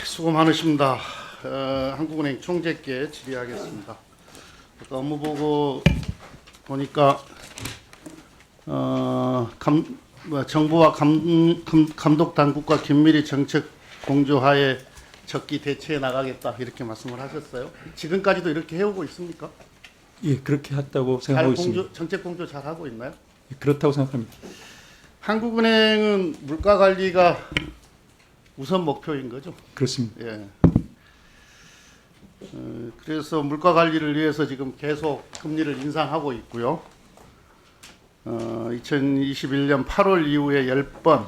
수고 많으십니다. 한국은행 총재께 질의하겠습니다. 업무보고 보니까 정부와 감독 당국과 긴밀히 정책 공조하에 적기 대처해 나가겠다 이렇게 말씀을 하셨어요. 지금까지도 이렇게 해오고 있습니까? 예, 그렇게 했다고 생각하고 있습니다. 정책 공조 잘 하고 있나요? 예, 그렇다고 생각합니다. 한국은행은 물가 관리가 우선 목표인 거죠. 그렇습니다. 예. 그래서 물가 관리를 위해서 지금 계속 금리를 인상하고 있고요. 2021년 8월 이후에 10번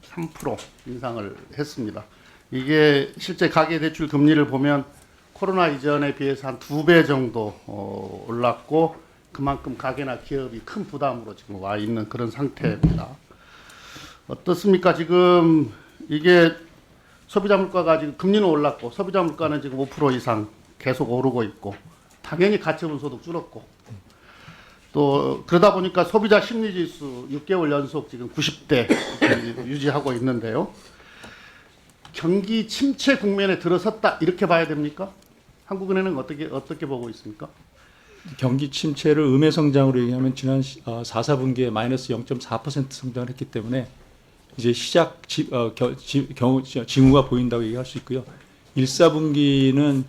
3% 인상을 했습니다. 이게 실제 가계대출 금리를 보면 코로나 이전에 비해서 한 2배 정도 올랐고 그만큼 가계나 기업이 큰 부담으로 지금 와 있는 그런 상태입니다. 어떻습니까? 지금 이게 소비자 물가가 지금 금리는 올랐고 소비자 물가는 지금 5% 이상 계속 오르고 있고 당연히 가처분 소득 줄었고 또 그러다 보니까 소비자 심리지수 6개월 연속 지금 90대 유지하고 있는데요. 경기 침체 국면에 들어섰다 이렇게 봐야 됩니까? 한국은행은 어떻게 보고 있습니까? 경기 침체를 음의 성장으로 얘기하면 지난 4분기에 마이너스 0.4% 성장을 했기 때문에 이제 시작 징후가 보인다고 얘기할 수 있고요. 1, 4분기는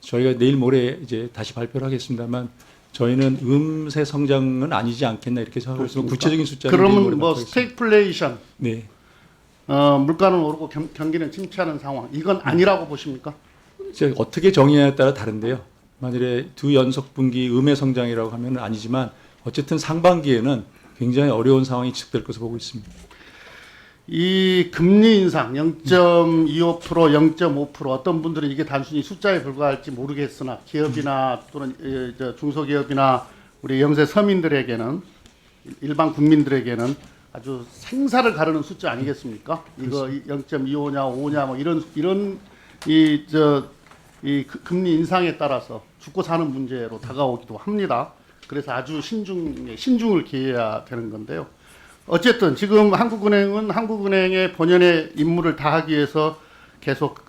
저희가 내일 모레 이제 다시 발표를 하겠습니다만 저희는 음세 성장은 아니지 않겠나 이렇게 생각하고 있습니다. 구체적인 숫자는 그러면 뭐 스태그플레이션, 네, 물가는 오르고 경기는 침체하는 상황 이건 아니라고 보십니까? 이제 어떻게 정의하냐에 따라 다른데요. 만일에 두 연속 분기 음의 성장이라고 하면 아니지만 어쨌든 상반기에는 굉장히 어려운 상황이 지속될 것으로 보고 있습니다. 이 금리 인상 0.25%, 0.5% 어떤 분들은 이게 단순히 숫자에 불과할지 모르겠으나 기업이나 또는 중소기업이나 우리 영세 서민들에게는 일반 국민들에게는 아주 생사를 가르는 숫자 아니겠습니까? 이거 0.25냐 5냐 뭐 이런 이 금리 인상에 따라서 죽고 사는 문제로 다가오기도 합니다. 그래서 아주 신중을 기해야 되는 건데요. 어쨌든 지금 한국은행은 한국은행의 본연의 임무를 다하기 위해서 계속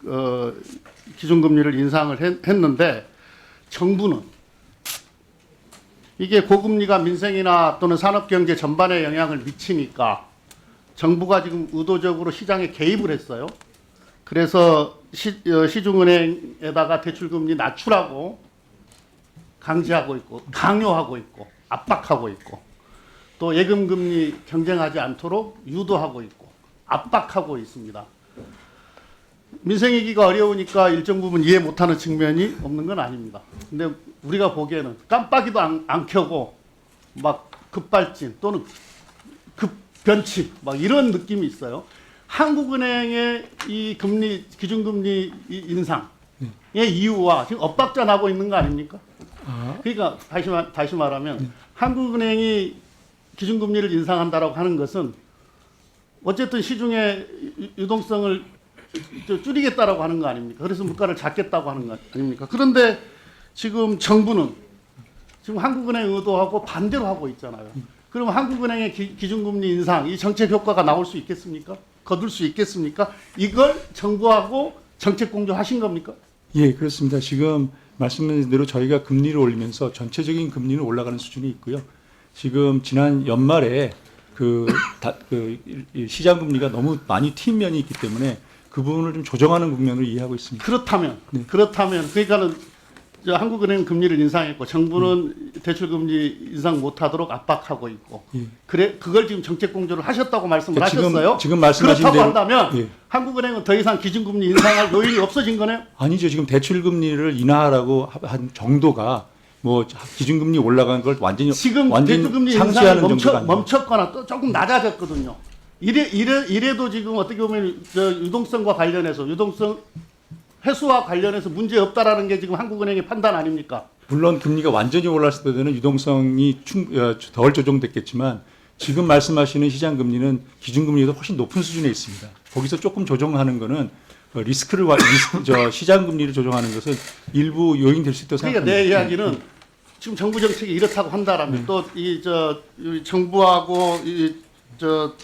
기준금리를 인상을 했는데 정부는 이게 고금리가 민생이나 또는 산업경제 전반에 영향을 미치니까 정부가 지금 의도적으로 시장에 개입을 했어요. 그래서 시중은행에다가 대출금리 낮추라고 강제하고 있고 강요하고 있고 압박하고 있고 또 예금금리 경쟁하지 않도록 유도하고 있고 압박하고 있습니다. 민생위기가 어려우니까 일정 부분 이해 못하는 측면이 없는 건 아닙니다. 근데 우리가 보기에는 깜빡이도 안 켜고 막 급발진 또는 급변칙 막 이런 느낌이 있어요. 한국은행의 이 기준금리 인상의 이유와 지금 엇박자 나고 있는 거 아닙니까? 그러니까 다시 말하면 한국은행이 기준금리를 인상한다라고 하는 것은 어쨌든 시중의 유동성을 줄이겠다라고 하는 거 아닙니까? 그래서 물가를 잡겠다고 하는 거 아닙니까? 그런데 지금 정부는 지금 한국은행 의도하고 반대로 하고 있잖아요. 그러면 한국은행의 기준금리 인상 이 정책 효과가 나올 수 있겠습니까? 거둘 수 있겠습니까? 이걸 정부하고 정책 공조하신 겁니까? 예, 그렇습니다. 지금 말씀드린 대로 저희가 금리를 올리면서 전체적인 금리는 올라가는 수준이 있고요. 지금 지난 연말에 시장 금리가 너무 많이 튄 면이 있기 때문에 그 부분을 좀 조정하는 국면으로 이해하고 있습니다. 그렇다면 그러니까는 한국은행 금리를 인상했고 정부는 대출금리 인상 못하도록 압박하고 있고 그걸 지금 정책 공조를 하셨다고 말씀을 하셨어요. 지금 말씀하신 그렇다고 대로 한다면 한국은행은 더 이상 기준금리 인상할 요인이 없어진 거네요. 아니죠. 지금 대출금리를 인하하라고 한 정도가 뭐 기준금리 올라간 걸 완전히 대출금리 상쇄하는 인상이 정도가 멈췄거나 또 조금 낮아졌거든요. 이래도 지금 어떻게 보면 유동성과 관련해서 유동성 회수와 관련해서 문제 없다라는 게 지금 한국은행의 판단 아닙니까? 물론 금리가 완전히 올랐을 때는 유동성이 덜 조정됐겠지만 지금 말씀하시는 시장 금리는 기준금리보다 훨씬 높은 수준에 있습니다. 거기서 조금 조정하는 거는 시장 금리를 조정하는 것은 일부 요인 될 수 있다고 생각합니다. 그러니까 내 이야기는 지금 정부 정책이 이렇다고 한다라면 또 정부하고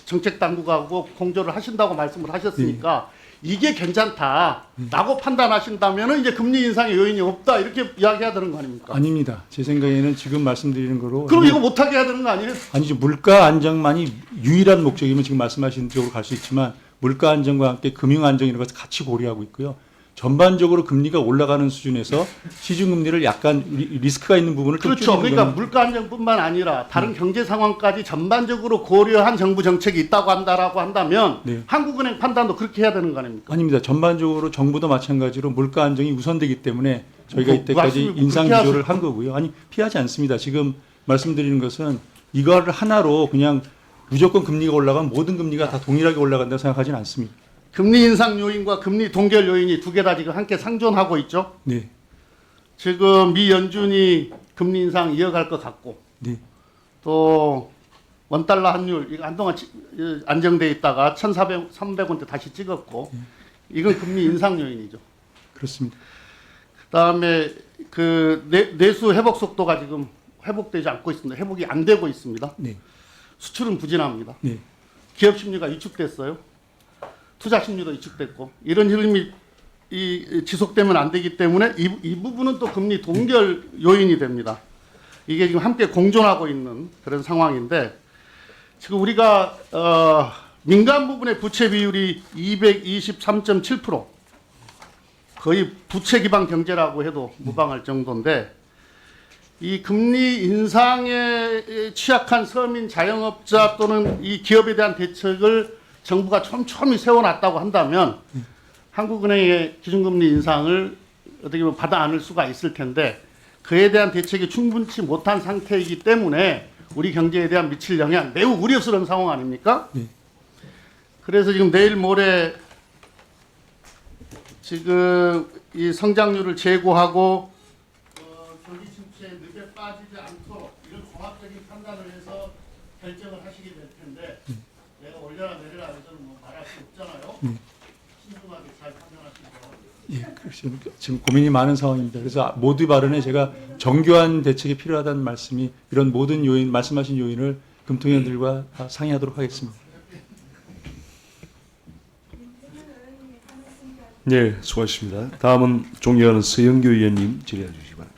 정책 당국하고 공조를 하신다고 말씀을 하셨으니까 이게 괜찮다라고 판단하신다면은 이제 금리 인상의 요인이 없다 이렇게 이야기해야 되는 거 아닙니까? 아닙니다. 제 생각에는 지금 말씀드리는 거로 그럼 이거 못하게 해야 되는 거 아니에요? 아니죠. 물가 안정만이 유일한 목적이면 지금 말씀하신 쪽으로 갈 수 있지만 물가 안정과 함께 금융 안정 이런 것을 같이 고려하고 있고요. 전반적으로 금리가 올라가는 수준에서 시중 금리를 약간 리스크가 있는 부분을 좀 그렇죠. 줄이는 그러니까 거는 물가 안정뿐만 아니라 다른 경제 상황까지 전반적으로 고려한 정부 정책이 있다고 한다라고 한다면 네. 한국은행 판단도 그렇게 해야 되는 거 아닙니까? 아닙니다. 전반적으로 정부도 마찬가지로 물가 안정이 우선되기 때문에 저희가 뭐, 이때까지 말씀을 인상 그렇게 기조를 한 거고요. 아니 피하지 않습니다. 지금 말씀드리는 것은 이거를 하나로 그냥 무조건 금리가 올라가면 모든 금리가 다 동일하게 올라간다고 생각하지는 않습니다. 금리 인상 요인과 금리 동결 요인이 두 개 다 지금 함께 상존하고 있죠. 네, 지금 미 연준이 금리 인상 이어갈 것 같고 네, 또 원달러 환율 이거 한동안 안정돼 있다가 1,300원대 다시 찍었고 이건 금리 인상 요인이죠. 그렇습니다. 그다음에 그 내수 회복 속도가 지금 회복되지 않고 있습니다. 회복이 안 되고 있습니다. 네, 수출은 부진합니다. 네, 기업 심리가 위축됐어요. 투자 심리도 위축됐고 이런 흐름이 지속되면 안 되기 때문에 이 부분은 또 금리 동결 요인이 됩니다. 이게 지금 함께 공존하고 있는 그런 상황인데 지금 우리가 민간 부분의 부채 비율이 223.7% 거의 부채 기반 경제라고 해도 무방할 정도인데 이 금리 인상에 취약한 서민 자영업자 또는 이 기업에 대한 대책을 정부가 촘촘히 세워놨다고 한다면 한국은행의 기준금리 인상을 어떻게 보면 받아 안을 수가 있을 텐데 그에 대한 대책이 충분치 못한 상태이기 때문에 우리 경제에 대한 미칠 영향 매우 우려스러운 상황 아닙니까? 네. 그래서 지금 내일 모레 지금 이 성장률을 제고하고 경기 침체에 늦게 빠지지 않도록 이런 종합적인 판단을 해서 결정을 하시게 될 텐데 내가 올려라 내려라 해서는 뭐 말할 수 없잖아요. 신중하게 잘 판단하시고. 예, 그렇죠. 지금 고민이 많은 상황입니다. 그래서 모두 발언에 제가 정교한 대책이 필요하다는 말씀이 이런 모든 요인 말씀하신 요인을 금통위원들과 다 상의하도록 하겠습니다. 네, 수고하셨습니다. 다음은 존경하는 서영교 의원님 질의해 주시기 바랍니다.